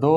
2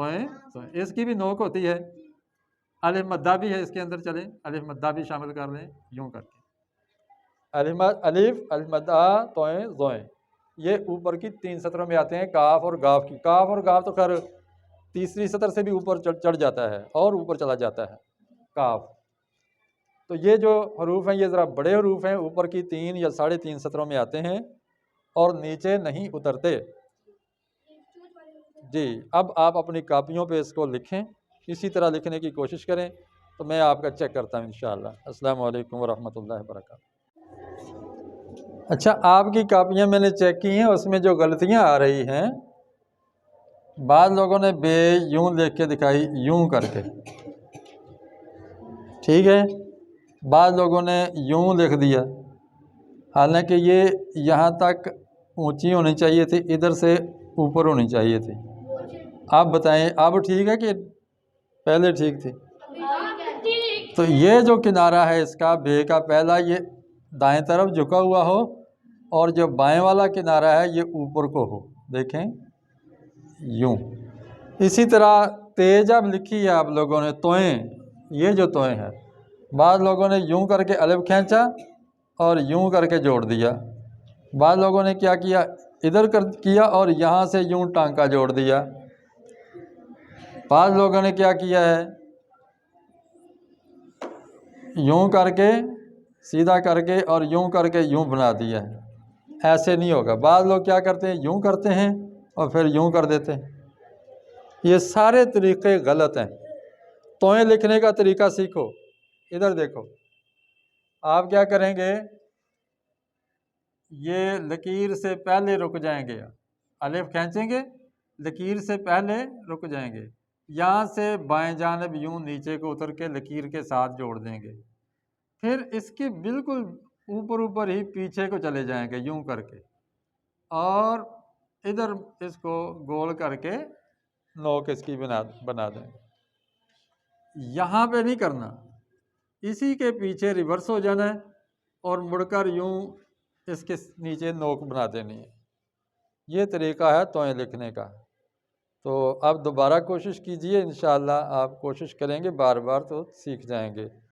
तोएं तोएं। इसकी भी नोक होती है, अलिफ मद्दा भी है इसके अंदर, चले अलिफ मद्दा भी शामिल कर लें यूं करके, अलिफ अलिफ मद्दा तोएं जोएं। ये ऊपर की 3 सतरों में आते हैं, काफ और गाफ की। काफ और गाफ तो खैर तीसरी सतर से भी ऊपर चढ़ जाता है और ऊपर चला जाता है काफ। तो ये जो हरूफ हैं ये ज़रा बड़े हरूफ हैं, ऊपर की 3 या 3.5 सतरों में आते हैं और नीचे नहीं उतरते। जी, अब आप अपनी कापियों पे इसको लिखें, इसी तरह लिखने की कोशिश करें, तो मैं आपका चेक करता हूँ इंशाअल्लाह। अस्सलाम वालेकुम वरहमतुल्लाहि वबरकातुहू। अच्छा, आपकी कापियाँ मैंने चेक की हैं, उसमें जो गलतियाँ आ रही हैं, बाद लोगों ने बे यूं लिख के दिखाई यूं करके, ठीक है, बाद लोगों ने यूं लिख दिया, हालांकि ये यहाँ तक ऊंची होनी चाहिए थी, इधर से ऊपर होनी चाहिए थी। आप बताएं अब ठीक है कि पहले ठीक थी? तो ये जो किनारा है इसका बे का पहला, ये दाएं तरफ झुका हुआ हो और जो बाएं वाला किनारा है ये ऊपर को हो, देखें यूं। इसी तरह तेज अब लिखी है आप लोगों ने तोएं, ये जो तोएं है, बाद लोगों ने यूं करके अलिफ खींचा और यूं करके जोड़ दिया। बाद लोगों ने क्या किया, इधर कर किया और यहाँ से यूं टांका जोड़ दिया। बाद लोगों ने क्या किया है, यूं करके सीधा करके और यूं करके यूं बना दिया है। ऐसे नहीं होगा। बाद लोग क्या करते हैं, यूं करते हैं और फिर यूं कर देते हैं। ये सारे तरीक़े गलत हैं। तोएं लिखने का तरीका सीखो। इधर देखो, आप क्या करेंगे, ये लकीर से पहले रुक जाएंगे, अलिफ खींचेंगे, लकीर से पहले रुक जाएंगे, यहाँ से बाएं जानिब यूं नीचे को उतर के लकीर के साथ जोड़ देंगे, फिर इसके बिल्कुल ऊपर ऊपर ही पीछे को चले जाएंगे यूं करके, और इधर इसको गोल करके नोक इसकी बना देंगे। यहाँ पे नहीं करना, इसी के पीछे रिवर्स हो जाना है और मुड़कर यूं इसके नीचे नोक बना देनी है। ये तरीका है तोएं लिखने का। तो अब दोबारा कोशिश कीजिए, इंशाअल्लाह आप कोशिश करेंगे बार बार तो सीख जाएंगे।